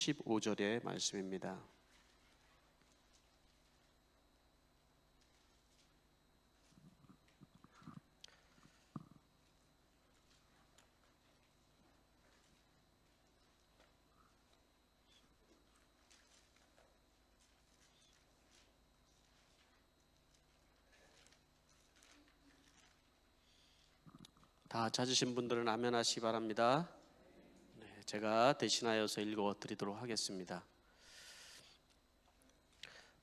15절의 말씀입니다. 다 찾으신 분들은 아멘 하시기 바랍니다. 제가 대신하여서 읽어 드리도록 하겠습니다.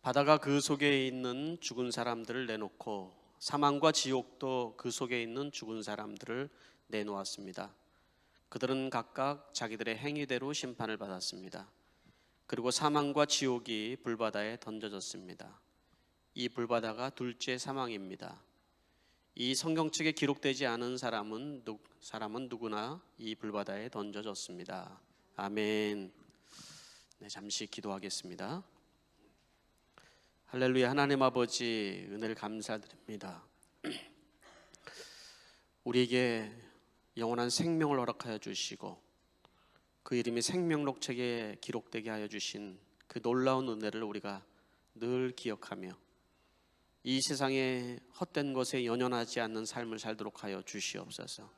바다가 그 속에 있는 죽은 사람들을 내놓고 사망과 지옥도 그 속에 있는 죽은 사람들을 내놓았습니다. 그들은 각각 자기들의 행위대로 심판을 받았습니다. 그리고 사망과 지옥이 불바다에 던져졌습니다. 이 불바다가 둘째 사망입니다. 이 성경책에 기록되지 않은 사람은 누구나 이 불바다에 던져졌습니다. 아멘. 잠시 기도하겠습니다. 할렐루야. 하나님 아버지, 은혜를 감사드립니다. 우리에게 영원한 생명을 허락하여 주시고 그 이름이 생명록책에 기록되게 하여 주신 그 놀라운 은혜를 우리가 늘 기억하며 이 세상의 헛된 것에 연연하지 않는 삶을 살도록 하여 주시옵소서.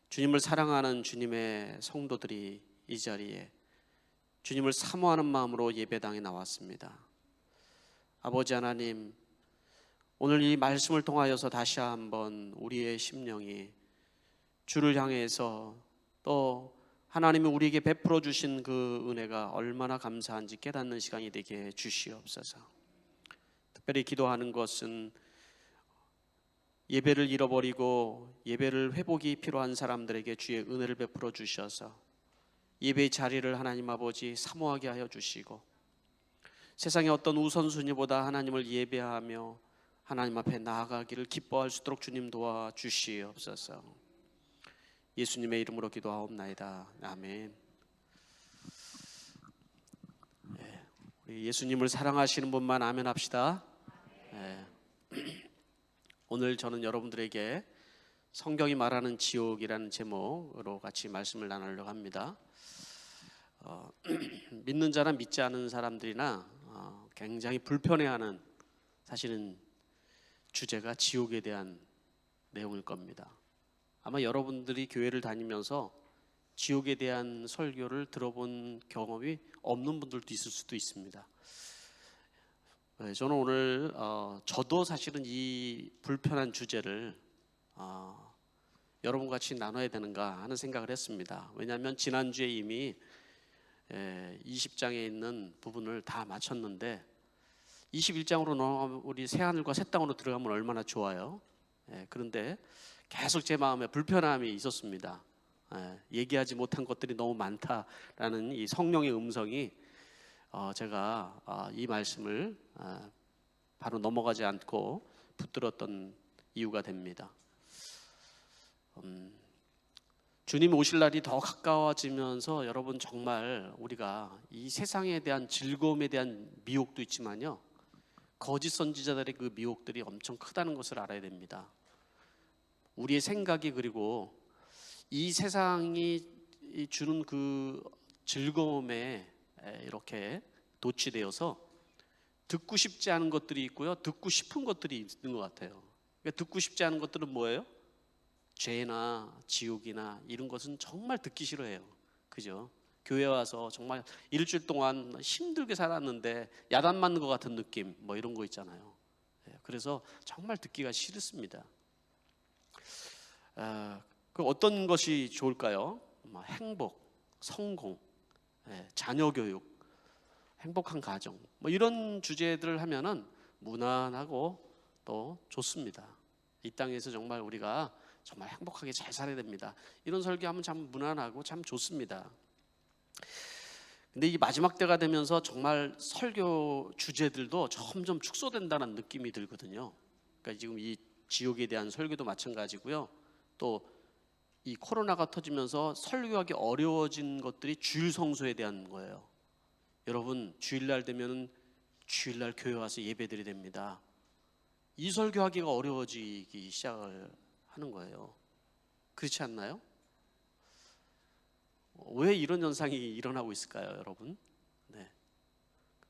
주님을 사랑하는 주님의 성도들이 이 자리에 주님을 사모하는 마음으로 예배당에 나왔습니다. 아버지 하나님, 오늘 이 말씀을 통하여서 다시 한번 우리의 심령이 주를 향해서 또 하나님이 우리에게 베풀어 주신 그 은혜가 얼마나 감사한지 깨닫는 시간이 되게 주시옵소서. 특별히 기도하는 것은 예배를 잃어버리고 예배를 회복이 필요한 사람들에게 주의 은혜를 베풀어 주셔서 예배의 자리를 하나님 아버지 사모하게 하여 주시고 세상의 어떤 우선순위보다 하나님을 예배하며 하나님 앞에 나아가기를 기뻐할 수 있도록 주님 도와주시옵소서. 예수님의 이름으로 기도하옵나이다. 아멘. 우리 예수님을 사랑하시는 분만 아멘 합시다. 오늘 저는 여러분들에게 성경이 말하는 지옥이라는 제목으로 같이 말씀을 나누려고 합니다. 믿는 자나 믿지 않은 사람들이나 굉장히 불편해하는 사실은 주제가 지옥에 대한 내용일 겁니다. 아마 여러분들이 교회를 다니면서 지옥에 대한 설교를 들어본 경험이 없는 분들도 있을 수도 있습니다. 저는 오늘 저도 사실은 이 불편한 주제를 여러분과 같이 나눠야 되는가 하는 생각을 했습니다. 왜냐하면 지난주에 이미 20장에 있는 부분을 다 마쳤는데 21장으로 우리 새하늘과 새 땅으로 들어가면 얼마나 좋아요. 그런데 계속 제 마음에 불편함이 있었습니다. 얘기하지 못한 것들이 너무 많다라는 이 성령의 음성이 제가 이 말씀을 바로 넘어가지 않고 붙들었던 이유가 됩니다. 주님 오실 날이 더 가까워지면서 여러분 정말 우리가 이 세상에 대한 즐거움에 대한 미혹도 있지만요, 거짓 선지자들의 그 미혹들이 엄청 크다는 것을 알아야 됩니다. 우리의 생각이 그리고 이 세상이 주는 그 즐거움에 이렇게 도취되어서 듣고 싶지 않은 것들이 있고요, 듣고 싶은 것들이 있는 것 같아요. 그러니까 듣고 싶지 않은 것들은 뭐예요? 죄나 지옥이나 이런 것은 정말 듣기 싫어해요. 그죠? 교회 와서 정말 일주일 동안 힘들게 살았는데 야단 맞는 것 같은 느낌, 뭐 이런 거 있잖아요. 그래서 정말 듣기가 싫습니다. 그 어떤 것이 좋을까요? 행복, 성공, 자녀 교육, 행복한 가정, 뭐 이런 주제들을 하면은 무난하고 또 좋습니다. 이 땅에서 정말 우리가 정말 행복하게 잘 살아야 됩니다. 이런 설교하면 참 무난하고 참 좋습니다. 근데 이 마지막 때가 되면서 정말 설교 주제들도 점점 축소된다는 느낌이 들거든요. 그러니까 지금 이 지옥에 대한 설교도 마찬가지고요. 또 이 코로나가 터지면서 설교하기 어려워진 것들이 주일 성수에 대한 거예요. 여러분 주일날 되면 주일날 교회 와서 예배드려야 됩니다. 이 설교하기가 어려워지기 시작을 하는 거예요. 그렇지 않나요? 왜 이런 현상이 일어나고 있을까요, 여러분? 네.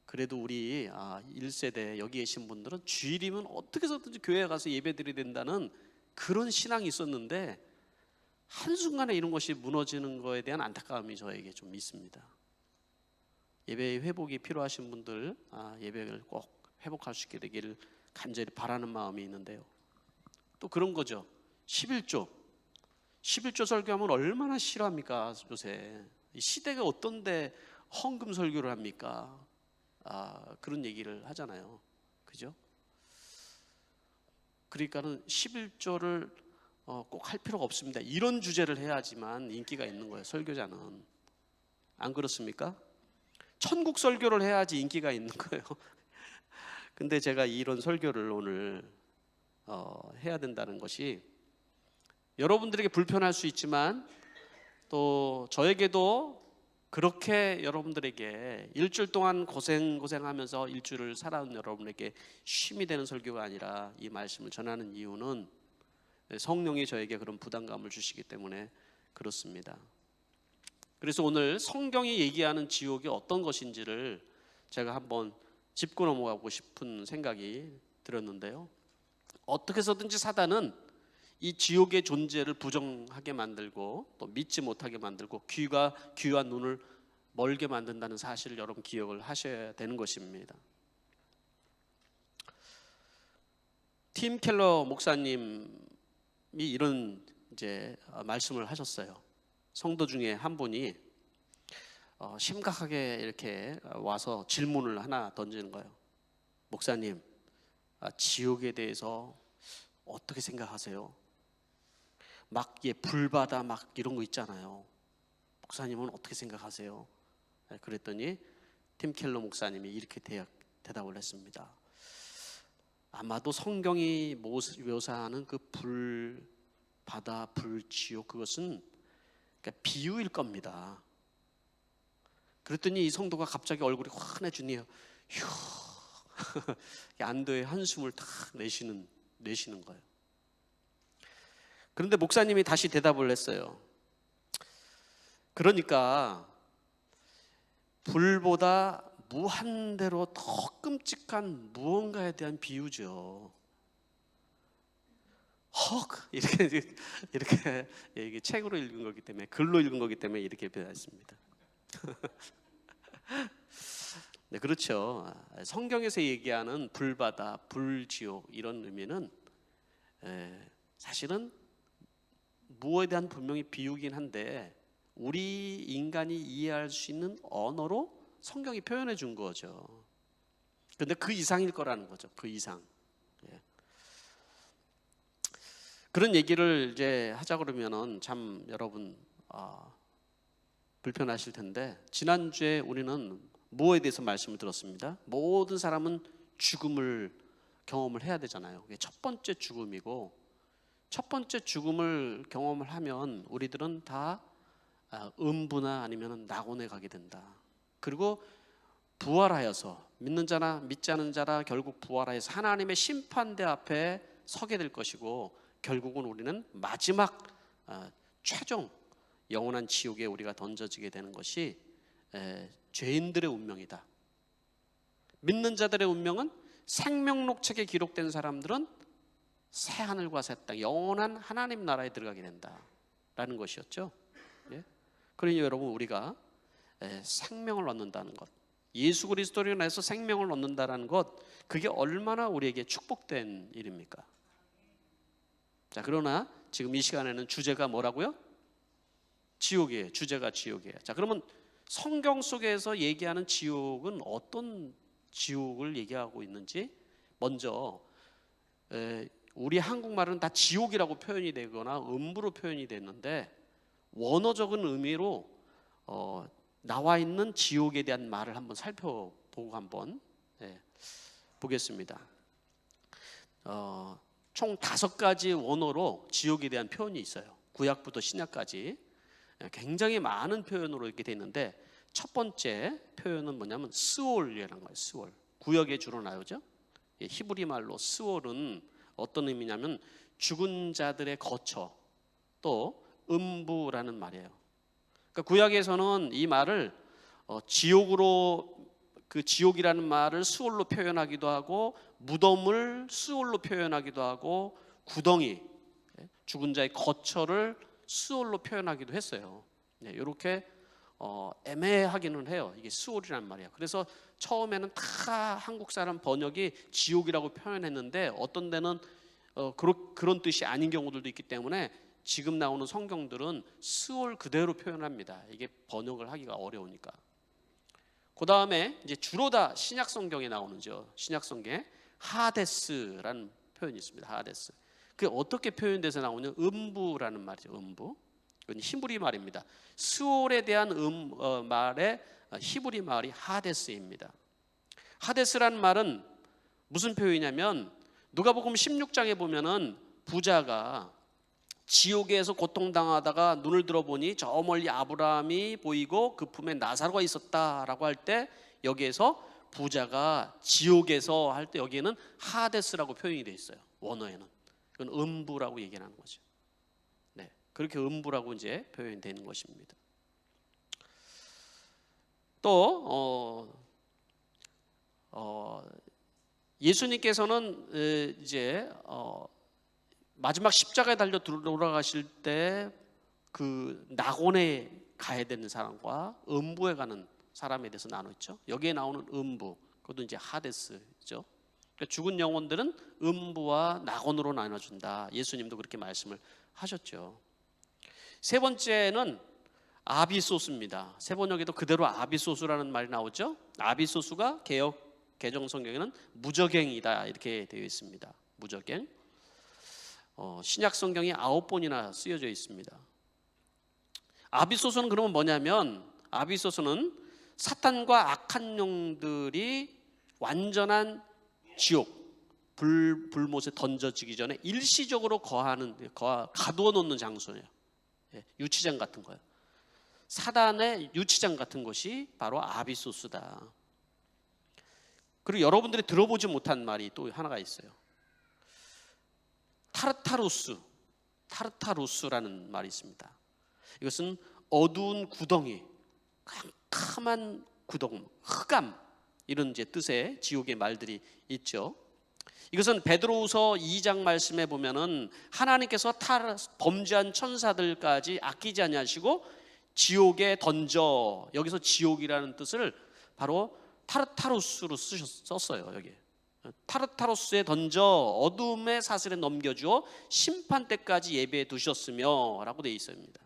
그래도 우리 1세대 여기 계신 분들은 주일이면 어떻게 해서든지 교회에 가서 예배드려야 된다는 그런 신앙이 있었는데 한순간에 이런 것이 무너지는 것에 대한 안타까움이 저에게 좀 있습니다. 예배의 회복이 필요하신 분들 예배를 꼭 회복할 수 있게 되기를 간절히 바라는 마음이 있는데요. 또 그런 거죠. 11조 설교하면 얼마나 싫어합니까? 요새 시대가 어떤데 헌금 설교를 합니까? 그런 얘기를 하잖아요. 그죠? 그러니까는 11조를 꼭 할 필요가 없습니다. 이런 주제를 해야지만 인기가 있는 거예요, 설교자는. 안 그렇습니까? 천국 설교를 해야지 인기가 있는 거예요. 근데 제가 이런 설교를 오늘 해야 된다는 것이 여러분들에게 불편할 수 있지만 또 저에게도 그렇게 여러분들에게 일주일 동안 고생하면서 일주일을 살아온 여러분에게 쉼이 되는 설교가 아니라 이 말씀을 전하는 이유는 성령이 저에게 그런 부담감을 주시기 때문에 그렇습니다. 그래서 오늘 성경이 얘기하는 지옥이 어떤 것인지를 제가 한번 짚고 넘어가고 싶은 생각이 들었는데요. 어떻게 해서든지 사단은 이 지옥의 존재를 부정하게 만들고 또 믿지 못하게 만들고 귀와 눈을 멀게 만든다는 사실을 여러분 기억을 하셔야 되는 것입니다. 팀 켈러 목사님이 이런 말씀을 하셨어요. 성도 중에 한 분이 심각하게 이렇게 와서 질문을 하나 던지는 거예요. 목사님, 지옥에 대해서 어떻게 생각하세요? 막 불바다 막 이런 거 있잖아요. 목사님은 어떻게 생각하세요? 그랬더니 팀 켈러 목사님이 이렇게 대답을 했습니다. 아마도 성경이 묘사하는 그 불바다, 불지옥, 그것은 비유일 겁니다. 그랬더니 이 성도가 갑자기 얼굴이 환해지네요. 휴, 안도의 한숨을 탁 내쉬는 거예요. 그런데 목사님이 다시 대답을 했어요. 그러니까 불보다 무한대로 더 끔찍한 무언가에 대한 비유죠. 이렇게 책으로 읽은 거기 때문에, 글로 읽은 거기 때문에 이렇게 표현했습니다. 네, 그렇죠. 성경에서 얘기하는 불바다, 불지옥 이런 의미는 사실은 무엇에 대한 분명히 비유긴 한데 우리 인간이 이해할 수 있는 언어로 성경이 표현해 준 거죠. 그런데 그 이상일 거라는 거죠. 그 이상. 그런 얘기를 하자 그러면은 참 여러분 불편하실 텐데, 지난주에 우리는 무엇에 대해서 말씀을 들었습니다. 모든 사람은 죽음을 경험을 해야 되잖아요. 그게 첫 번째 죽음이고, 첫 번째 죽음을 경험을 하면 우리들은 다 음부나 아니면 낙원에 가게 된다. 그리고 부활하여서 믿는 자나 믿지 않는 자라 결국 부활하여서 하나님의 심판대 앞에 서게 될 것이고, 결국은 우리는 마지막 최종 영원한 지옥에 우리가 던져지게 되는 것이 죄인들의 운명이다. 믿는 자들의 운명은 생명록책에 기록된 사람들은 새 하늘과 새 땅, 영원한 하나님 나라에 들어가게 된다라는 것이었죠. 그러니 여러분, 우리가 생명을 얻는다는 것, 예수 그리스도로 인해서 생명을 얻는다는 것, 그게 얼마나 우리에게 축복된 일입니까? 자, 그러나 지금 이 시간에는 주제가 뭐라고요? 지옥이에요. 주제가 지옥이에요. 자, 그러면 성경 속에서 얘기하는 지옥은 어떤 지옥을 얘기하고 있는지, 먼저 우리 한국말은 다 지옥이라고 표현이 되거나 음부로 표현이 됐는데, 원어적인 의미로 나와 있는 지옥에 대한 말을 한번 살펴보고 한번 보겠습니다. 총 5가지 원어로 지옥에 대한 표현이 있어요. 구약부터 신약까지 굉장히 많은 표현으로 이렇게 되어 있는데, 첫 번째 표현은 뭐냐면 스올이라는 거예요. 스올. 구역에 주로 나오죠. 히브리 말로 스올은 어떤 의미냐면 죽은 자들의 거처, 또 음부라는 말이에요. 그러니까 구약에서는 이 말을 지옥으로, 그 지옥이라는 말을 수올로 표현하기도 하고, 무덤을 수올로 표현하기도 하고, 구덩이, 죽은 자의 거처를 수올로 표현하기도 했어요. 이렇게 애매하기는 해요. 이게 수올이란 말이야. 그래서 처음에는 다 한국 사람 번역이 지옥이라고 표현했는데, 어떤 데는 그런 뜻이 아닌 경우들도 있기 때문에 지금 나오는 성경들은 스올 그대로 표현합니다. 이게 번역을 하기가 어려우니까. 그 다음에 이제 주로 다 신약 성경에 나오는죠. 신약 성경에 하데스라는 표현이 있습니다. 하데스. 그게 어떻게 표현돼서 나오냐면 음부라는 말이죠. 음부. 이건 히브리 말입니다. 스올에 대한 말의 히브리 말이 하데스입니다. 하데스라는 말은 무슨 표현이냐면, 누가복음 16장에 보면은 부자가 지옥에서 고통당하다가 눈을 들어보니 저 멀리 아브라함이 보이고 그 품에 나사로가 있었다라고 할 때, 여기에서 부자가 지옥에서 할 때 여기에는 하데스라고 표현이 되어 있어요. 원어에는. 그건 음부라고 얘기하는 거죠. 네, 그렇게 음부라고 이제 표현이 되는 것입니다. 또 예수님께서는 이제 마지막 십자가에 달려 돌아가실 때 그 낙원에 가야 되는 사람과 음부에 가는 사람에 대해서 나눴죠. 여기에 나오는 음부, 그것도 이제 하데스죠. 그러니까 죽은 영혼들은 음부와 낙원으로 나눠준다. 예수님도 그렇게 말씀을 하셨죠. 세 번째는 아비소스입니다. 세 번역에도 그대로 아비소스라는 말이 나오죠. 아비소스가 개정 성경에는 무저갱이다 이렇게 되어 있습니다. 무저갱. 신약 성경이 9번이나 쓰여져 있습니다. 아비소스는 그러면 뭐냐면, 아비소스는 사탄과 악한 영들이 완전한 지옥, 불못에 던져지기 전에 일시적으로 가두어 놓는 장소예요. 유치장 같은 거예요. 사단의 유치장 같은 것이 바로 아비소스다. 그리고 여러분들이 들어보지 못한 말이 또 하나가 있어요. 타르타루스라는 말이 있습니다. 이것은 어두운 구덩이, 캄캄한 구덩, 흑암, 이런 이제 뜻의 지옥의 말들이 있죠. 이것은 베드로후서 2장 말씀에 보면은 하나님께서 범죄한 천사들까지 아끼지 아니하시고 지옥에 던져, 여기서 지옥이라는 뜻을 바로 타르타루스로 썼어요. 여기 타르타루스에 던져 어둠의 사슬에 넘겨주어 심판 때까지 예배해 두셨으며 라고 되어 있습니다.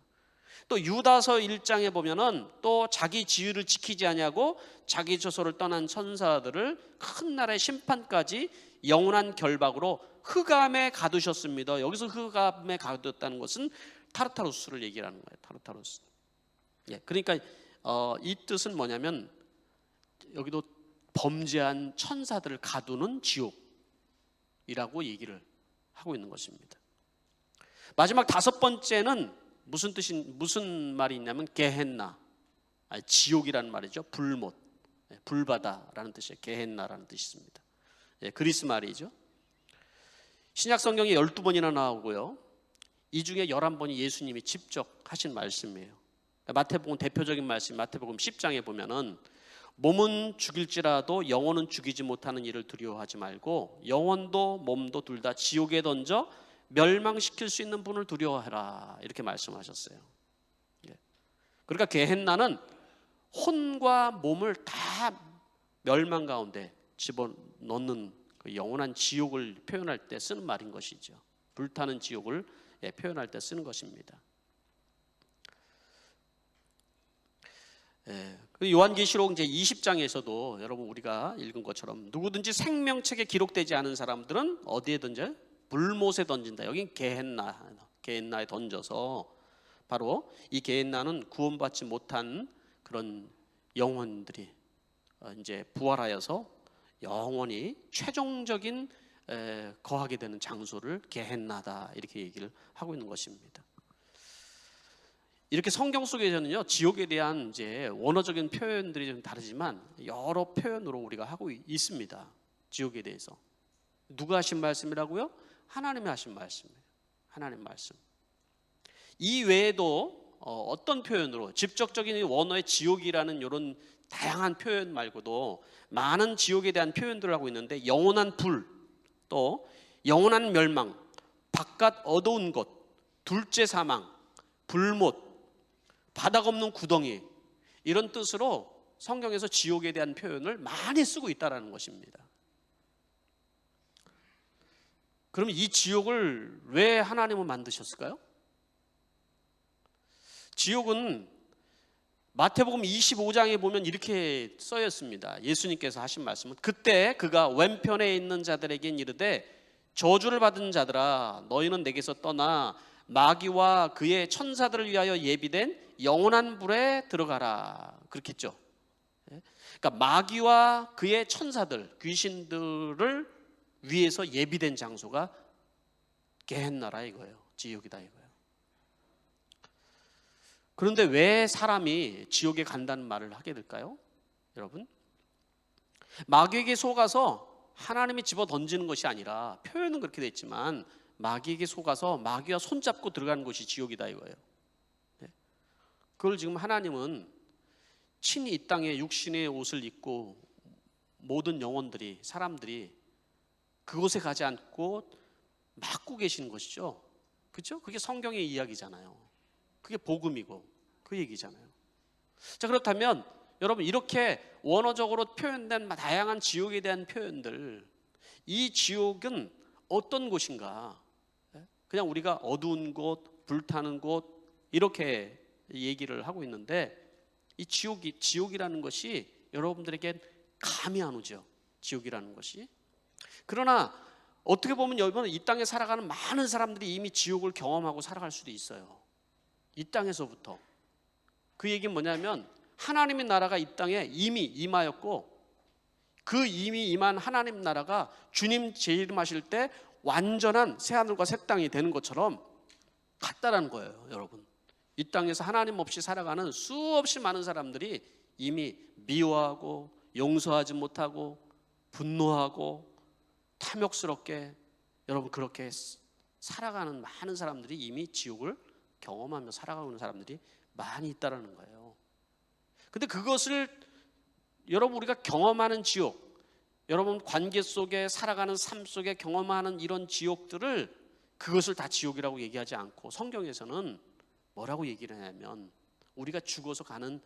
또 유다서 1장에 보면은 또 자기 지위를 지키지 아니하고 자기 처소를 떠난 천사들을 큰 날의 심판까지 영원한 결박으로 흑암에 가두셨습니다. 여기서 흑암에 가두었다는 것은 타르타루스를 얘기하는 거예요. 타르타루스. 그러니까 이 뜻은 뭐냐면, 여기도 범죄한 천사들을 가두는 지옥이라고 얘기를 하고 있는 것입니다. 마지막 5번째는 무슨 말이 있냐면 게헨나, 지옥이라는 말이죠. 불못, 불바다라는 뜻이에요. 게헨나라는 뜻이 있습니다. 그리스 말이죠. 신약 성경에 12번이나 나오고요. 이 중에 11번이 예수님이 직접 하신 말씀이에요. 마태복음 대표적인 말씀, 마태복음 10장에 보면은 몸은 죽일지라도 영혼은 죽이지 못하는 일을 두려워하지 말고 영혼도 몸도 둘 다 지옥에 던져 멸망시킬 수 있는 분을 두려워해라, 이렇게 말씀하셨어요. 그러니까 게헨나는 혼과 몸을 다 멸망 가운데 집어넣는 그 영원한 지옥을 표현할 때 쓰는 말인 것이죠. 불타는 지옥을 표현할 때 쓰는 것입니다. 요한계시록 이제 20장에서도 여러분 우리가 읽은 것처럼 누구든지 생명책에 기록되지 않은 사람들은 어디에 던져요? 불못에 던진다. 여긴 게헨나에 던져서 바로 이 게헨나는 구원받지 못한 그런 영혼들이 이제 부활하여서 영원히 최종적인 거하게 되는 장소를 게헨나다, 이렇게 얘기를 하고 있는 것입니다. 이렇게 성경 속에서는요, 지옥에 대한 이제 원어적인 표현들이 좀 다르지만 여러 표현으로 우리가 하고 있습니다. 지옥에 대해서. 누가 하신 말씀이라고요? 하나님이 하신 말씀이에요. 하나님 말씀. 이 외에도 어떤 표현으로 직접적인 원어의 지옥이라는 이런 다양한 표현 말고도 많은 지옥에 대한 표현들을 하고 있는데 영원한 불, 또 영원한 멸망, 바깥 어두운 곳, 둘째 사망, 불못, 바닥 없는 구덩이, 이런 뜻으로 성경에서 지옥에 대한 표현을 많이 쓰고 있다는 것입니다. 그럼 이 지옥을 왜 하나님은 만드셨을까요? 지옥은 마태복음 25장에 보면 이렇게 써있습니다. 예수님께서 하신 말씀은 그때 그가 왼편에 있는 자들에겐 이르되 저주를 받은 자들아 너희는 내게서 떠나 마귀와 그의 천사들을 위하여 예비된 영원한 불에 들어가라. 그렇게 했죠. 그러니까 마귀와 그의 천사들, 귀신들을 위해서 예비된 장소가 게헨나라 이거예요. 지옥이다 이거예요. 그런데 왜 사람이 지옥에 간다는 말을 하게 될까요? 여러분, 마귀에게 속아서 하나님이 집어 던지는 것이 아니라, 표현은 그렇게 돼 있지만 마귀에게 속아서 마귀와 손잡고 들어가는 것이 지옥이다 이거예요. 그걸 지금 하나님은 친히 이 땅에 육신의 옷을 입고 모든 영혼들이, 사람들이 그곳에 가지 않고 막고 계시는 것이죠. 그렇죠? 그게 성경의 이야기잖아요. 그게 복음이고 그 얘기잖아요. 자, 그렇다면 여러분, 이렇게 원어적으로 표현된 다양한 지옥에 대한 표현들, 이 지옥은 어떤 곳인가? 그냥 우리가 어두운 곳, 불타는 곳 이렇게 얘기를 하고 있는데, 이 지옥이라는 것이 여러분들에게 감이 안 오죠. 지옥이라는 것이. 그러나 어떻게 보면 여러분, 이 땅에 살아가는 많은 사람들이 이미 지옥을 경험하고 살아갈 수도 있어요. 이 땅에서부터. 그 얘기는 뭐냐면 하나님의 나라가 이 땅에 이미 임하였고, 그 이미 임한 하나님 나라가 주님 재림하실 때 완전한 새하늘과 새 땅이 되는 것처럼 같다라는 거예요. 여러분, 이 땅에서 하나님 없이 살아가는 수없이 많은 사람들이 이미 미워하고 용서하지 못하고 분노하고 탐욕스럽게, 여러분, 그렇게 살아가는 많은 사람들이 이미 지옥을 경험하며 살아가는 사람들이 많이 있다라는 거예요. 근데 그것을 여러분, 우리가 경험하는 지옥, 여러분 관계 속에 살아가는 삶 속에 경험하는 이런 지옥들을, 그것을 다 지옥이라고 얘기하지 않고 성경에서는 뭐라고 얘기를 하냐면 우리가 죽어서 가는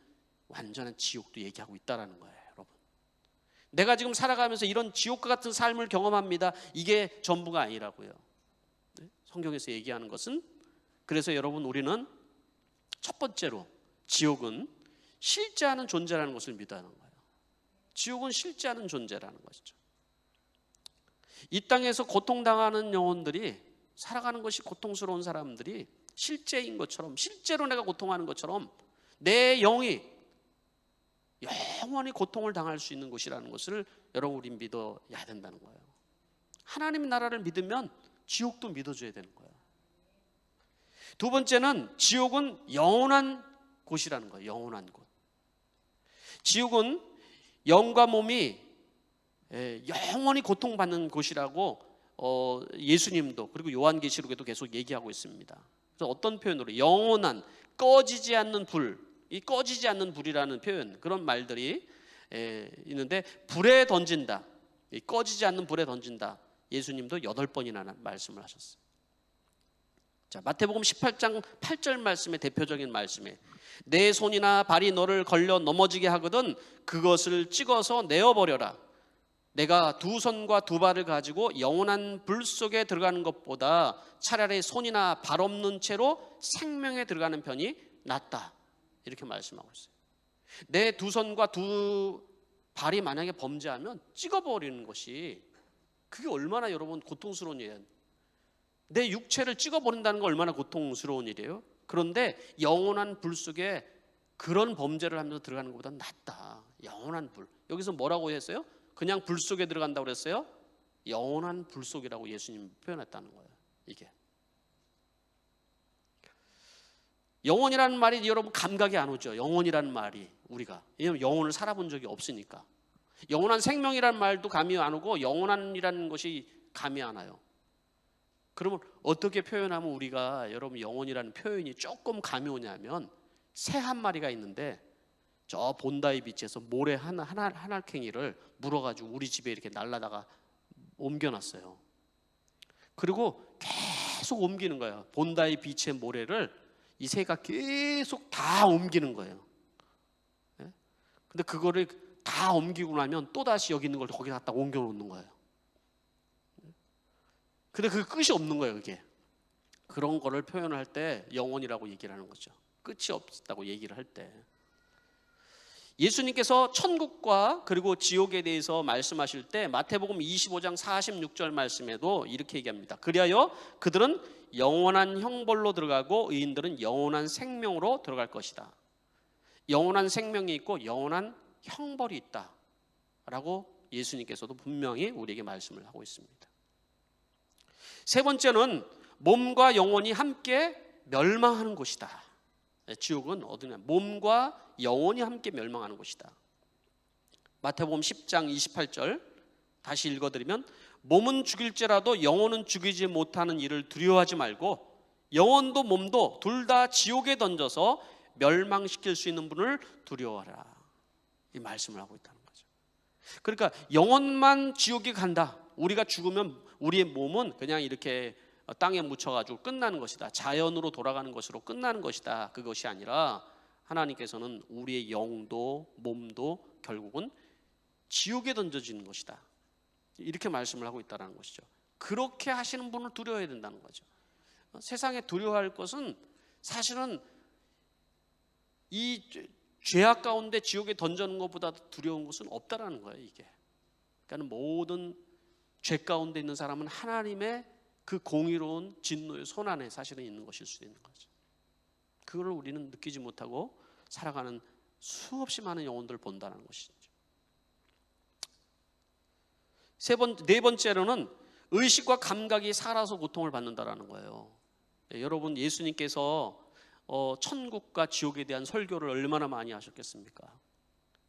완전한 지옥도 얘기하고 있다라는 거예요. 여러분, 내가 지금 살아가면서 이런 지옥과 같은 삶을 경험합니다, 이게 전부가 아니라고요. 성경에서 얘기하는 것은, 그래서 여러분, 우리는 첫 번째로 지옥은 실제 하는 존재라는 것을 믿어야 하는 거예요. 지옥은 실제 하는 존재라는 것이죠. 이 땅에서 고통당하는 영혼들이, 살아가는 것이 고통스러운 사람들이 실제인 것처럼, 실제로 내가 고통하는 것처럼 내 영이 영원히 고통을 당할 수 있는 곳이라는 것을 여러분, 우리 믿어야 된다는 거예요. 하나님 나라를 믿으면 지옥도 믿어줘야 되는 거예요. 두 번째는 지옥은 영원한 곳이라는 거예요. 영원한 곳. 지옥은 영과 몸이 영원히 고통받는 곳이라고 예수님도, 그리고 요한계시록에도 계속 얘기하고 있습니다. 그래서 어떤 표현으로 영원한, 꺼지지 않는 불, 이 꺼지지 않는 불이라는 표현, 그런 말들이 있는데, 불에 던진다, 이 꺼지지 않는 불에 던진다, 예수님도 8번이나 말씀을 하셨어요. 자, 마태복음 18장 8절 말씀의 대표적인 말씀에, 내 손이나 발이 너를 걸려 넘어지게 하거든 그것을 찍어서 내어버려라. 내가 두 손과 두 발을 가지고 영원한 불 속에 들어가는 것보다 차라리 손이나 발 없는 채로 생명에 들어가는 편이 낫다, 이렇게 말씀하고 있어요. 내 두 손과 두 발이 만약에 범죄하면 찍어버리는 것이, 그게 얼마나 여러분 고통스러운 일이에요. 내 육체를 찍어버린다는 거 얼마나 고통스러운 일이에요. 그런데 영원한 불 속에 그런 범죄를 하면서 들어가는 것보다 낫다. 영원한 불. 여기서 뭐라고 했어요? 그냥 불 속에 들어간다고 그랬어요? 영원한 불 속이라고 예수님이 표현했다는 거예요. 이게 영원이라는 말이 여러분 감각이 안 오죠. 영원이라는 말이, 우리가, 왜냐하면 영혼을 살아본 적이 없으니까. 영원한 생명이라는 말도 감이 안 오고 영원한이라는 것이 감이 안 와요. 그러면 어떻게 표현하면 우리가 여러분 영혼이라는 표현이 조금 감이 오냐면 새 한 마리가 있는데 저 본다이 비치에서 모래 한 알갱이를 물어가지고 우리 집에 이렇게 날라다가 옮겨놨어요. 그리고 계속 옮기는 거예요. 본다이 비치의 모래를 이 새가 계속 다 옮기는 거예요. 근데 그거를 다 옮기고 나면 또다시 여기 있는 걸 거기 갖다 옮겨 놓는 거예요. 근데 그 끝이 없는 거예요, 그게. 그런 거를 표현할 때 영혼이라고 얘기를 하는 거죠. 끝이 없다고 얘기를 할 때. 예수님께서 천국과 그리고 지옥에 대해서 말씀하실 때 마태복음 25장 46절 말씀에도 이렇게 얘기합니다. 그리하여 그들은 영원한 형벌로 들어가고 의인들은 영원한 생명으로 들어갈 것이다. 영원한 생명이 있고 영원한 형벌이 있다 라고 예수님께서도 분명히 우리에게 말씀을 하고 있습니다. 세 번째는 몸과 영혼이 함께 멸망하는 곳이다. 지옥은 어디냐? 몸과 영혼이 함께 멸망하는 곳이다. 마태복음 10장 28절 다시 읽어드리면 몸은 죽일지라도 영혼은 죽이지 못하는 일을 두려워하지 말고 영혼도 몸도 둘 다 지옥에 던져서 멸망시킬 수 있는 분을 두려워하라. 이 말씀을 하고 있다는 거죠. 그러니까 영혼만 지옥에 간다. 우리가 죽으면 우리의 몸은 그냥 이렇게 땅에 묻혀가지고 끝나는 것이다. 자연으로 돌아가는 것으로 끝나는 것이다. 그것이 아니라 하나님께서는 우리의 영도 몸도 결국은 지옥에 던져지는 것이다. 이렇게 말씀을 하고 있다는 것이죠. 그렇게 하시는 분을 두려워해야 된다는 거죠. 세상에 두려워할 것은 사실은 이 죄악 가운데 지옥에 던져놓은 것보다 두려운 것은 없다라는 거예요. 이게. 그러니까 모든 죄 가운데 있는 사람은 하나님의 그 공의로운 진노의 손 안에 사실은 있는 것일 수도 있는 거죠. 그걸 우리는 느끼지 못하고 살아가는 수없이 많은 영혼들을 본다는 것이죠. 네 번째로는 의식과 감각이 살아서 고통을 받는다라는 거예요. 여러분 예수님께서 천국과 지옥에 대한 설교를 얼마나 많이 하셨겠습니까?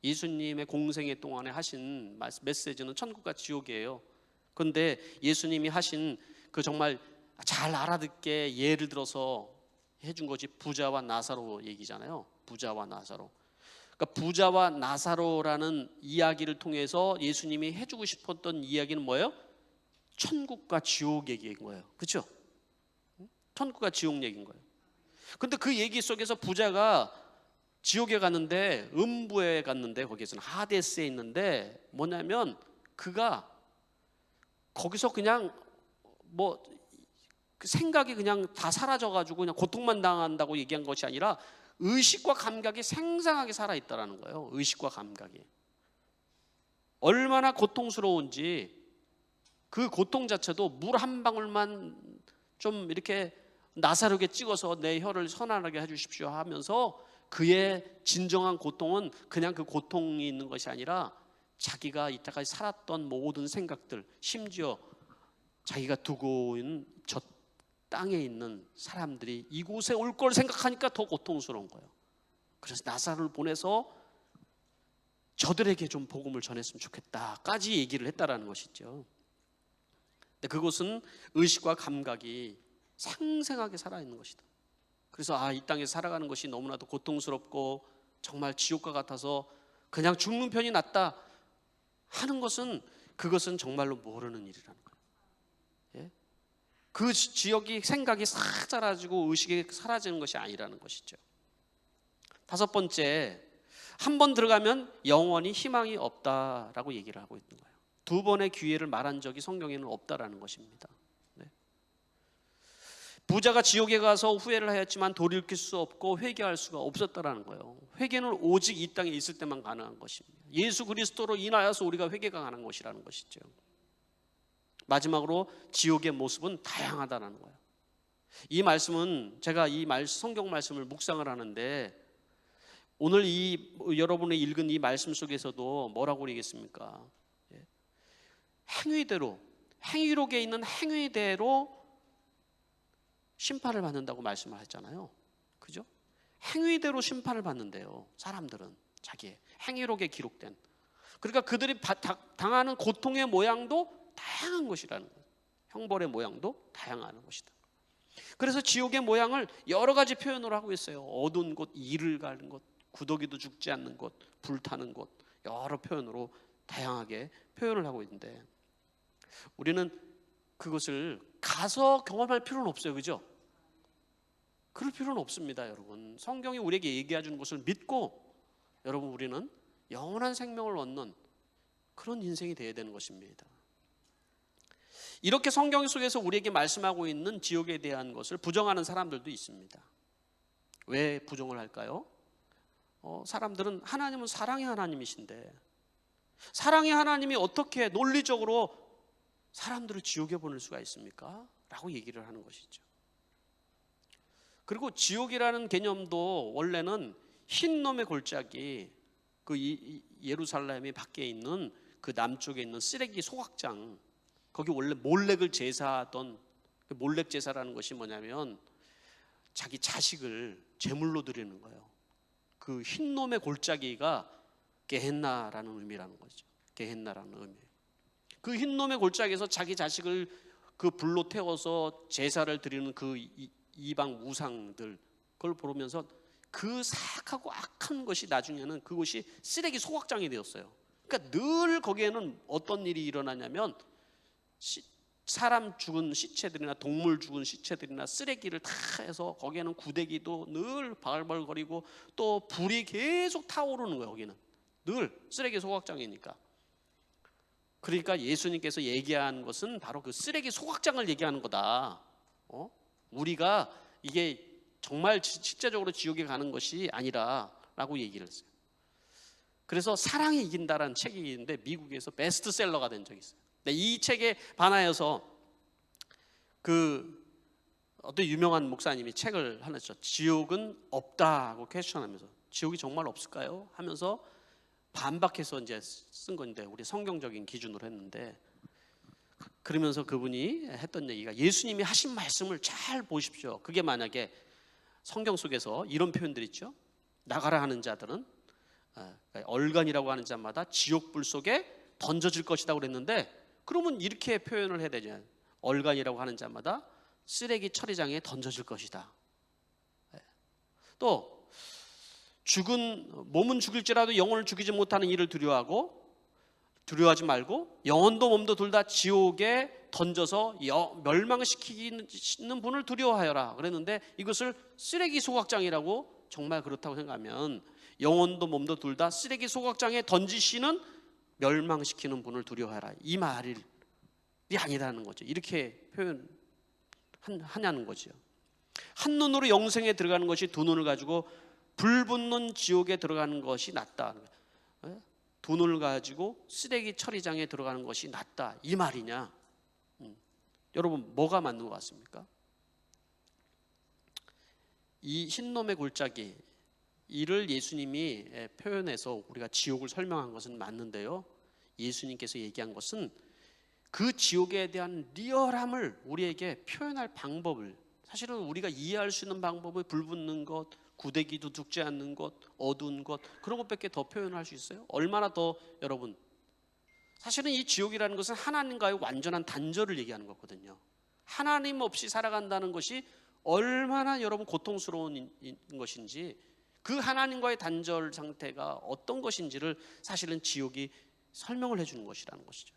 예수님의 공생애 동안에 하신 메시지는 천국과 지옥이에요. 그런데 예수님이 하신 그 정말 잘 알아듣게 예를 들어서 해준 것이 부자와 나사로 얘기잖아요. 부자와 나사로. 그러니까 부자와 나사로라는 이야기를 통해서 예수님이 해주고 싶었던 이야기는 뭐예요? 천국과 지옥 얘기인 거예요. 그렇죠? 천국과 지옥 얘기인 거예요. 근데 그 얘기 속에서 부자가 지옥에 갔는데 음부에 갔는데 거기에서는 하데스에 있는데 뭐냐면 그가 거기서 그냥 그 생각이 그냥 다 사라져가지고 그냥 고통만 당한다고 얘기한 것이 아니라 의식과 감각이 생생하게 살아있다라는 거예요. 의식과 감각이 얼마나 고통스러운지 그 고통 자체도 물 한 방울만 좀 이렇게 나사롭게 찍어서 내 혀를 선하게 해주십시오 하면서 그의 진정한 고통은 그냥 그 고통이 있는 것이 아니라 자기가 이때까지 살았던 모든 생각들, 심지어 자기가 두고 있는 저 땅에 있는 사람들이 이곳에 올 걸 생각하니까 더 고통스러운 거예요. 그래서 나사로를 보내서 저들에게 좀 복음을 전했으면 좋겠다까지 얘기를 했다라는 것이죠. 근데 그것은 의식과 감각이 생생하게 살아있는 것이다. 그래서 이 땅에서 살아가는 것이 너무나도 고통스럽고 정말 지옥과 같아서 그냥 죽는 편이 낫다 하는 것은 그것은 정말로 모르는 일이라는 거예요. 예? 그 지역이 생각이 싹 사라지고 의식이 사라지는 것이 아니라는 것이죠. 다섯 번째, 한 번 들어가면 영원히 희망이 없다라고 얘기를 하고 있는 거예요. 두 번의 기회를 말한 적이 성경에는 없다라는 것입니다. 네. 부자가 지옥에 가서 후회를 하였지만 돌이킬 수 없고 회개할 수가 없었다라는 거예요. 회개는 오직 이 땅에 있을 때만 가능한 것입니다. 예수 그리스도로 인하여서 우리가 회개가 가능한 것이라는 것이죠. 마지막으로 지옥의 모습은 다양하다는 거예요. 이 말씀은 제가 이 성경 말씀을 묵상을 하는데 오늘 여러분이 읽은 이 말씀 속에서도 뭐라고 얘기했습니까? 행위록에 있는 행위대로 심판을 받는다고 말씀을 했잖아요. 그죠? 행위대로 심판을 받는데요. 사람들은 자기의 행위록에 기록된. 그러니까 그들이 당하는 고통의 모양도 다양한 것이라는 거예요. 형벌의 모양도 다양한 것이다. 그래서 지옥의 모양을 여러 가지 표현을 하고 있어요. 어두운 곳, 이를 가는 곳, 구더기도 죽지 않는 곳, 불타는 곳, 여러 표현으로 다양하게 표현을 하고 있는데 우리는 그것을 가서 경험할 필요는 없어요. 그죠? 그럴 필요는 없습니다. 여러분, 성경이 우리에게 얘기해 주는 것을 믿고 여러분 우리는 영원한 생명을 얻는 그런 인생이 되어야 되는 것입니다. 이렇게 성경 속에서 우리에게 말씀하고 있는 지옥에 대한 것을 부정하는 사람들도 있습니다. 왜 부정을 할까요? 사람들은 하나님은 사랑의 하나님이신데 사랑의 하나님이 어떻게 논리적으로 사람들을 지옥에 보낼 수가 있습니까? 라고 얘기를 하는 것이죠. 그리고 지옥이라는 개념도 원래는 흰 놈의 골짜기, 그 예루살렘이 밖에 있는 그 남쪽에 있는 쓰레기 소각장, 거기 원래 몰렉을 제사하던 그 몰렉 제사라는 것이 뭐냐면 자기 자식을 제물로 드리는 거예요. 그 흰 놈의 골짜기가 게헨나라는 의미라는 거죠. 게헨나라는 의미. 그 흰 놈의 골짜기에서 자기 자식을 그 불로 태워서 제사를 드리는 그 이방 우상들, 그걸 보면서 그 사악하고 악한 것이 나중에는 그것이 쓰레기 소각장이 되었어요. 그러니까 늘 거기에는 어떤 일이 일어나냐면 사람 죽은 시체들이나 동물 죽은 시체들이나 쓰레기를 다 해서 거기에는 구데기도 늘 바글바글거리고 또 불이 계속 타오르는 거예요. 거기는 늘 쓰레기 소각장이니까. 그러니까 예수님께서 얘기한 것은 바로 그 쓰레기 소각장을 얘기하는 거다. 우리가 이게 정말 실제적으로 지옥에 가는 것이 아니라라고 얘기를 했어요. 그래서 사랑이 이긴다라는 책이 있는데 미국에서 베스트셀러가 된 적이 있어요. 근데 이 책에 반하여서 그 어떤 유명한 목사님이 책을 하나 썼죠. 지옥은 없다고 퀘스천하면서 지옥이 정말 없을까요? 하면서 반박해서 이제 쓴 건데 우리 성경적인 기준으로 했는데 그러면서 그분이 했던 얘기가 예수님이 하신 말씀을 잘 보십시오. 그게 만약에 성경 속에서 이런 표현들이 있죠. 나가라 하는 자들은 얼간이라고 하는 자마다 지옥불 속에 던져질 것이다 그랬는데 그러면 이렇게 표현을 해야 되죠. 얼간이라고 하는 자마다 쓰레기 처리장에 던져질 것이다. 또 몸은 죽일지라도 영혼을 죽이지 못하는 이를 두려워하지 말고 영혼도 몸도 둘 다 지옥에 던져서 멸망시키는 분을 두려워하여라 그랬는데 이것을 쓰레기 소각장이라고 정말 그렇다고 생각하면 영혼도 몸도 둘 다 쓰레기 소각장에 던지시는 멸망시키는 분을 두려워하라 이 말이 아니라는 거죠. 이렇게 표현하냐는 거죠. 한 눈으로 영생에 들어가는 것이 두 눈을 가지고 불붙는 지옥에 들어가는 것이 낫다. 두 눈을 가지고 쓰레기 처리장에 들어가는 것이 낫다 이 말이냐? 여러분 뭐가 맞는 것 같습니까? 이 흰놈의 골짜기 이를 예수님이 표현해서 우리가 지옥을 설명한 것은 맞는데요, 예수님께서 얘기한 것은 그 지옥에 대한 리얼함을 우리에게 표현할 방법을, 사실은 우리가 이해할 수 있는 방법을 불붙는 것, 구데기도 죽지 않는 것, 어두운 것, 그런 것밖에 더 표현할 수 있어요? 얼마나 더 여러분, 사실은 이 지옥이라는 것은 하나님과의 완전한 단절을 얘기하는 거거든요. 하나님 없이 살아간다는 것이 얼마나 여러분 고통스러운 것인지, 그 하나님과의 단절 상태가 어떤 것인지를 사실은 지옥이 설명을 해주는 것이라는 것이죠.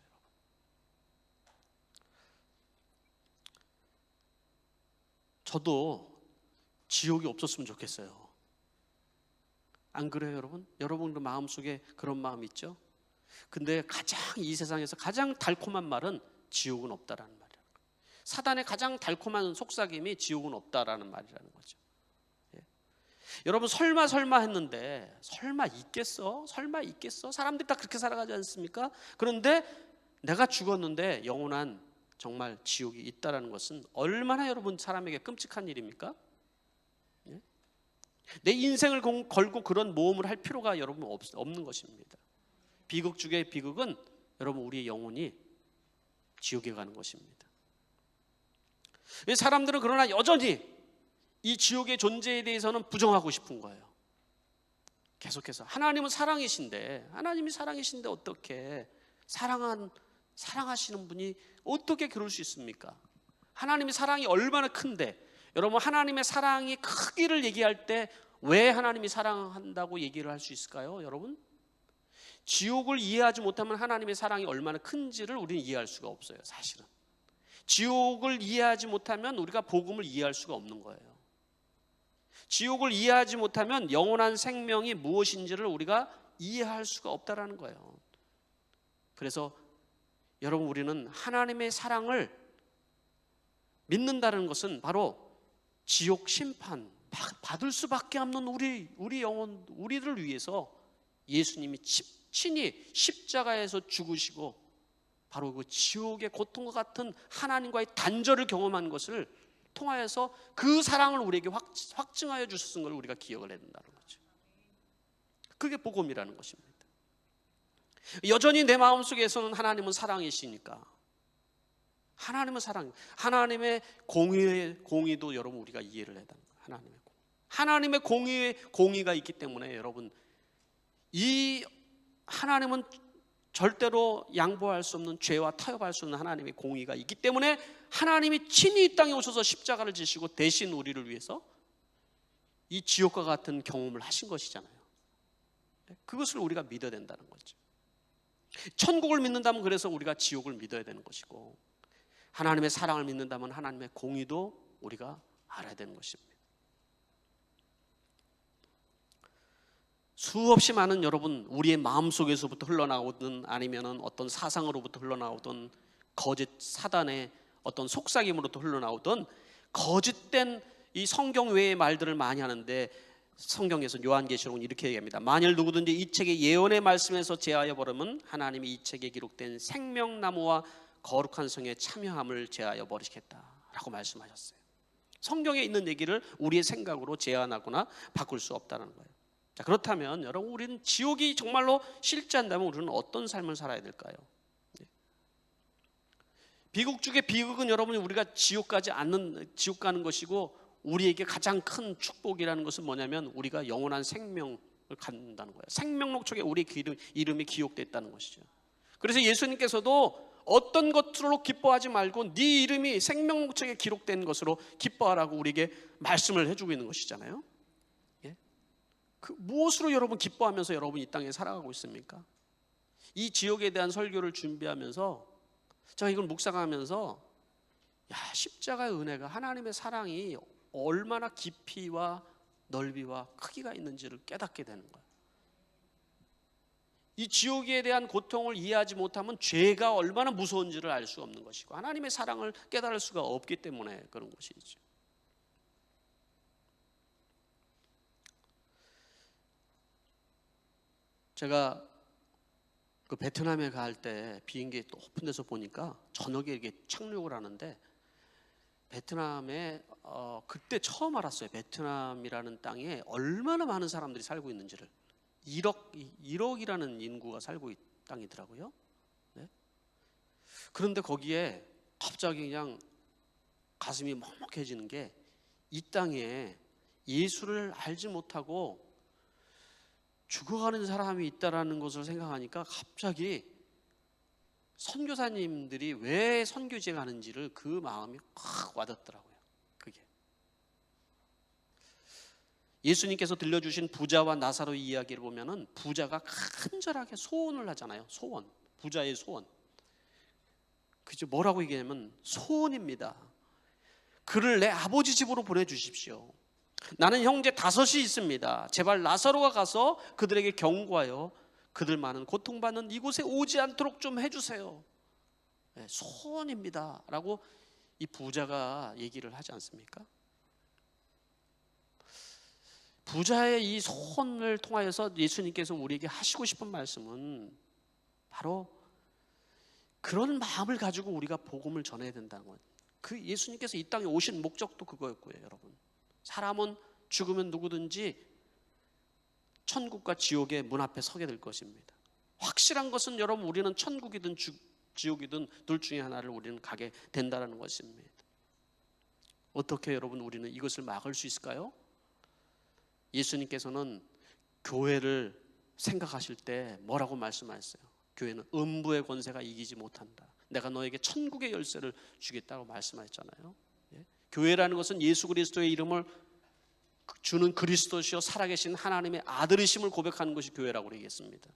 저도 지옥이 없었으면 좋겠어요. 안 그래요, 여러분? 여러분도 마음속에 그런 마음 있죠? 근데 가장 이 세상에서 가장 달콤한 말은 지옥은 없다라는 말이에요. 사단의 가장 달콤한 속삭임이 지옥은 없다라는 말이라는 거죠. 예. 여러분 설마 했는데 설마 있겠어? 사람들이 다 그렇게 살아가지 않습니까? 그런데 내가 죽었는데 영원한 정말 지옥이 있다라는 것은 얼마나 여러분 사람에게 끔찍한 일입니까? 예? 내 인생을 걸고 그런 모험을 할 필요가 여러분 없는 것입니다. 비극 중에 비극은 여러분 우리의 영혼이 지옥에 가는 것입니다. 사람들은 그러나 여전히 이 지옥의 존재에 대해서는 부정하고 싶은 거예요. 계속해서 하나님은 사랑이신데, 하나님이 사랑이신데 어떻게 사랑한 사랑하시는 분이 어떻게 그럴 수 있습니까? 하나님의 사랑이 얼마나 큰데, 여러분 하나님의 사랑이 크기를 얘기할 때 왜 하나님이 사랑한다고 얘기를 할 수 있을까요? 여러분, 지옥을 이해하지 못하면 하나님의 사랑이 얼마나 큰지를 우리는 이해할 수가 없어요. 사실은 지옥을 이해하지 못하면 우리가 복음을 이해할 수가 없는 거예요. 지옥을 이해하지 못하면 영원한 생명이 무엇인지를 우리가 이해할 수가 없다라는 거예요. 그래서 여러분, 우리는 하나님의 사랑을 믿는다는 것은 바로 지옥 심판 받을 수밖에 없는 우리 영혼, 우리를 위해서 예수님이 친히 십자가에서 죽으시고 바로 그 지옥의 고통과 같은 하나님과의 단절을 경험한 것을 통하여서 그 사랑을 우리에게 확증하여 주셨은 걸 우리가 기억을 해야 된다는 거죠. 그게 복음이라는 것입니다. 여전히 내 마음속에서는 하나님은 사랑이시니까, 하나님은 사랑, 하나님의 공의도 여러분 우리가 이해를 해야 된다. 하나님의 공의가 있기 때문에 여러분, 이 하나님은 절대로 양보할 수 없는, 죄와 타협할 수 없는 하나님의 공의가 있기 때문에 하나님이 친히 이 땅에 오셔서 십자가를 지시고 대신 우리를 위해서 이 지옥과 같은 경험을 하신 것이잖아요. 그것을 우리가 믿어야 된다는 거죠. 천국을 믿는다면 그래서 우리가 지옥을 믿어야 되는 것이고, 하나님의 사랑을 믿는다면 하나님의 공의도 우리가 알아야 되는 것입니다. 수없이 많은 여러분, 우리의 마음속에서부터 흘러나오든 아니면 어떤 사상으로부터 흘러나오든 거짓 사단의 어떤 속삭임으로부터 흘러나오든 거짓된 이 성경 외의 말들을 많이 하는데, 성경에서 요한계시록은 이렇게 얘기합니다. 만일 누구든지 이 책의 예언의 말씀에서 제하여 버리면 하나님이 이 책에 기록된 생명나무와 거룩한 성에 참여함을 제하여 버리시겠다라고 말씀하셨어요. 성경에 있는 얘기를 우리의 생각으로 제한하거나 바꿀 수 없다는 거예요. 자, 그렇다면 여러분, 우리는 지옥이 정말로 실제한다면 우리는 어떤 삶을 살아야 될까요? 비극 중에 비극은 여러분이 우리가 지옥 가는 것이고, 우리에게 가장 큰 축복이라는 것은 뭐냐면 우리가 영원한 생명을 갖는다는 거예요. 생명록책에 우리 이름이 기록됐다는 것이죠. 그래서 예수님께서도 어떤 것으로 기뻐하지 말고 네 이름이 생명록책에 기록된 것으로 기뻐하라고 우리에게 말씀을 해주고 있는 것이잖아요. 그 무엇으로 여러분 기뻐하면서 여러분 이 땅에 살아가고 있습니까? 이 지옥에 대한 설교를 준비하면서 제가 이걸 묵상하면서, 십자가의 은혜가, 하나님의 사랑이 얼마나 깊이와 넓이와 크기가 있는지를 깨닫게 되는 거예요. 이 지옥에 대한 고통을 이해하지 못하면 죄가 얼마나 무서운지를 알 수 없는 것이고, 하나님의 사랑을 깨달을 수가 없기 때문에 그런 것이죠. 제가 그 베트남에 갈 때 비행기 높은 데서 보니까 저녁에 이렇게 착륙을 하는데, 베트남에 그때 처음 알았어요. 베트남이라는 땅에 얼마나 많은 사람들이 살고 있는지를. 1억이라는 인구가 살고 있는 땅이더라고요. 네? 그런데 거기에 갑자기 그냥 가슴이 먹먹해지는 게, 이 땅에 예수를 알지 못하고 죽어가는 사람이 있다라는 것을 생각하니까 갑자기 선교사님들이 왜 선교지에 가는지를 그 마음이 확 와닿더라고요. 그게 예수님께서 들려주신 부자와 나사로 이야기를 보면은 부자가 간절하게 소원을 하잖아요. 소원, 부자의 소원. 그죠? 뭐라고 얘기하냐면 소원입니다. 그를 내 아버지 집으로 보내주십시오. 나는 형제 5이 있습니다. 제발 나사로가 가서 그들에게 경고하여 그들 많은 고통받는 이곳에 오지 않도록 좀 해주세요. 네, 소원입니다 라고 이 부자가 얘기를 하지 않습니까? 부자의 이 소원을 통하여서 예수님께서 우리에게 하시고 싶은 말씀은 바로 그런 마음을 가지고 우리가 복음을 전해야 된다는 거예요. 그 예수님께서 이 땅에 오신 목적도 그거였고요. 여러분, 사람은 죽으면 누구든지 천국과 지옥의 문 앞에 서게 될 것입니다. 확실한 것은 여러분, 우리는 천국이든 지옥이든 둘 중에 하나를 우리는 가게 된다는 것입니다. 어떻게 여러분 우리는 이것을 막을 수 있을까요? 예수님께서는 교회를 생각하실 때 뭐라고 말씀하셨어요? 교회는 음부의 권세가 이기지 못한다. 내가 너에게 천국의 열쇠를 주겠다고 말씀하셨잖아요. 교회라는 것은 예수 그리스도의 이름을 주는 그리스도시요 살아계신 하나님의 아들이심을 고백하는 것이 교회라고 얘기했습니다.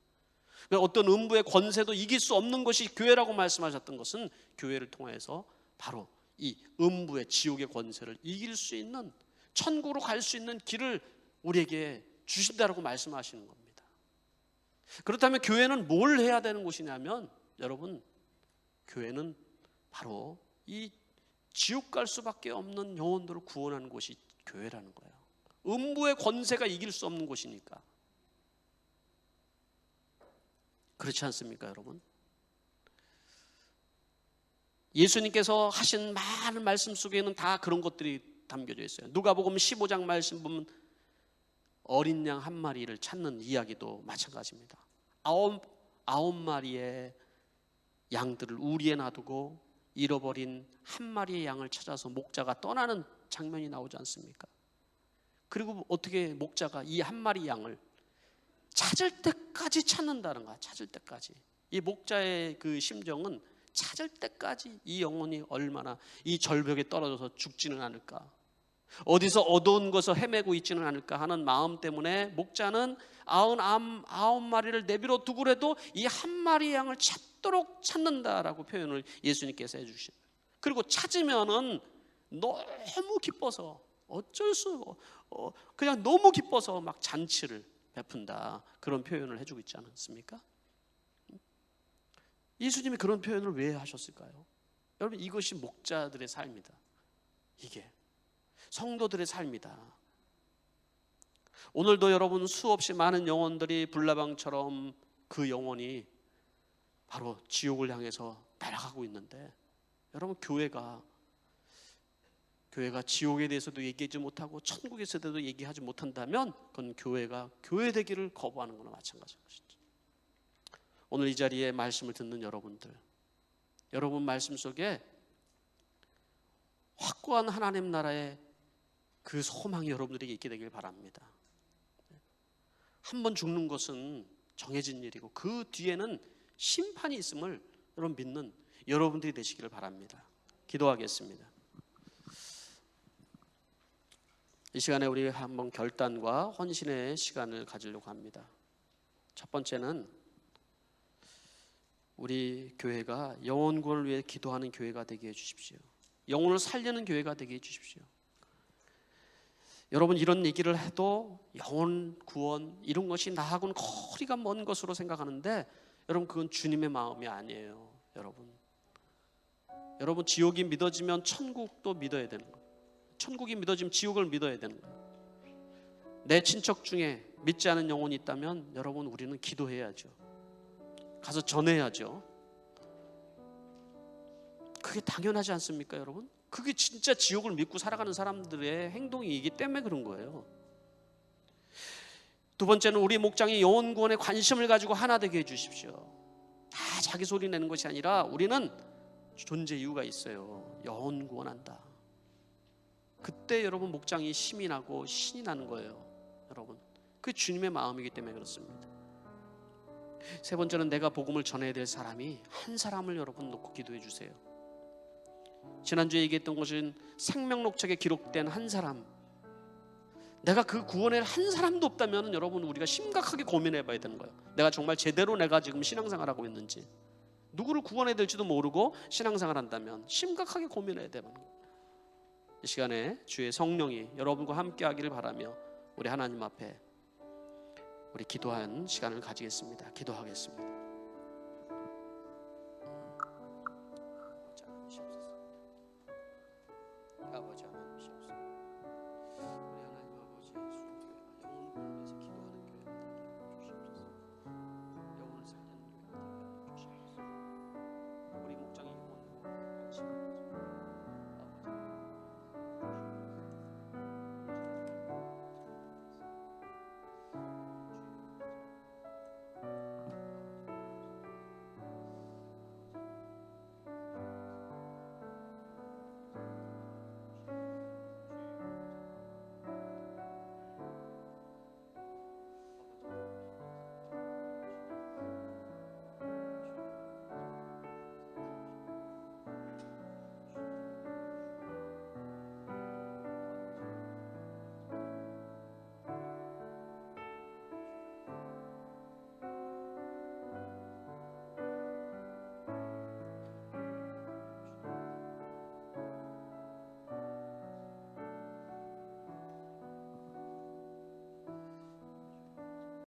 어떤 음부의 권세도 이길 수 없는 것이 교회라고 말씀하셨던 것은 교회를 통해서 바로 이 음부의 지옥의 권세를 이길 수 있는, 천국으로 갈 수 있는 길을 우리에게 주신다라고 말씀하시는 겁니다. 그렇다면 교회는 뭘 해야 되는 곳이냐면, 여러분, 교회는 바로 이 지옥 갈 수밖에 없는 영혼들을 구원하는 곳이 교회라는 거예요. 음부의 권세가 이길 수 없는 곳이니까. 그렇지 않습니까, 여러분? 예수님께서 하신 많은 말씀 속에는 다 그런 것들이 담겨져 있어요. 누가복음 15장 말씀 보면 어린 양 한 마리를 찾는 이야기도 마찬가지입니다. 아홉 마리의 양들을 우리에 놔두고 잃어버린 한 마리의 양을 찾아서 목자가 떠나는 장면이 나오지 않습니까? 그리고 어떻게 목자가 이 한 마리 양을 찾을 때까지 찾는다는 거야. 찾을 때까지. 이 목자의 그 심정은 찾을 때까지 이 영혼이 얼마나 이 절벽에 떨어져서 죽지는 않을까, 어디서 어두운 곳에 헤매고 있지는 않을까 하는 마음 때문에 목자는 99마리를 내버려 두고라도 이 한 마리 양을 찾도록 찾는다라고 표현을 예수님께서 해주신. 그리고 찾으면은 너무 기뻐서 어쩔 수 그냥 너무 기뻐서 막 잔치를 베푼다, 그런 표현을 해주고 있지 않습니까? 예수님이 그런 표현을 왜 하셨을까요? 여러분, 이것이 목자들의 삶이다. 이게 성도들의 삶이다. 오늘도 여러분 수없이 많은 영혼들이 불나방처럼 그 영혼이 바로 지옥을 향해서 날아가고 있는데, 여러분, 교회가 지옥에 대해서도 얘기하지 못하고 천국에 대해서도 얘기하지 못한다면 그건 교회가 교회 되기를 거부하는 거나 마찬가지인 것이죠. 오늘 이 자리에 말씀을 듣는 여러분들, 여러분 말씀 속에 확고한 하나님 나라의 그 소망이 여러분들에게 있게 되길 바랍니다. 한 번 죽는 것은 정해진 일이고 그 뒤에는 심판이 있음을 여러분 믿는 여러분들이 되시기를 바랍니다. 기도하겠습니다. 이 시간에 우리 한번 결단과 헌신의 시간을 가지려고 합니다. 첫 번째는 우리 교회가 영혼 구원을 위해 기도하는 교회가 되게 해주십시오. 영혼을 살리는 교회가 되게 해주십시오. 여러분, 이런 얘기를 해도 영혼 구원 이런 것이 나하고는 거리가 먼 것으로 생각하는데, 여러분, 그건 주님의 마음이 아니에요. 여러분 지옥이 믿어지면 천국도 믿어야 되는 거예요. 천국이 믿어지면 지옥을 믿어야 되는 거예요. 내 친척 중에 믿지 않은 영혼이 있다면 여러분, 우리는 기도해야죠. 가서 전해야죠. 그게 당연하지 않습니까, 여러분? 그게 진짜 지옥을 믿고 살아가는 사람들의 행동이기 때문에 그런 거예요. 두 번째는 우리 목장이 영혼 구원에 관심을 가지고 하나 되게 해주십시오. 다 자기 소리 내는 것이 아니라 우리는 존재 이유가 있어요. 영혼 구원한다. 그때 여러분 목장이 힘이 나고 신이 나는 거예요. 여러분, 그게 주님의 마음이기 때문에 그렇습니다. 세 번째는 내가 복음을 전해야 될 사람이 한 사람을 여러분 놓고 기도해 주세요. 지난주에 얘기했던 것은 생명록책에 기록된 한 사람, 내가 그 구원에 한 사람도 없다면 여러분, 우리가 심각하게 고민해 봐야 되는 거예요. 내가 정말 제대로 내가 지금 신앙생활하고 있는지, 누구를 구원해야 될지도 모르고 신앙생활 한다면 심각하게 고민해야 되는 거예요. 이 시간에 주의 성령이 여러분과 함께 하기를 바라며 우리 하나님 앞에 우리 기도하는 시간을 가지겠습니다. 기도하겠습니다.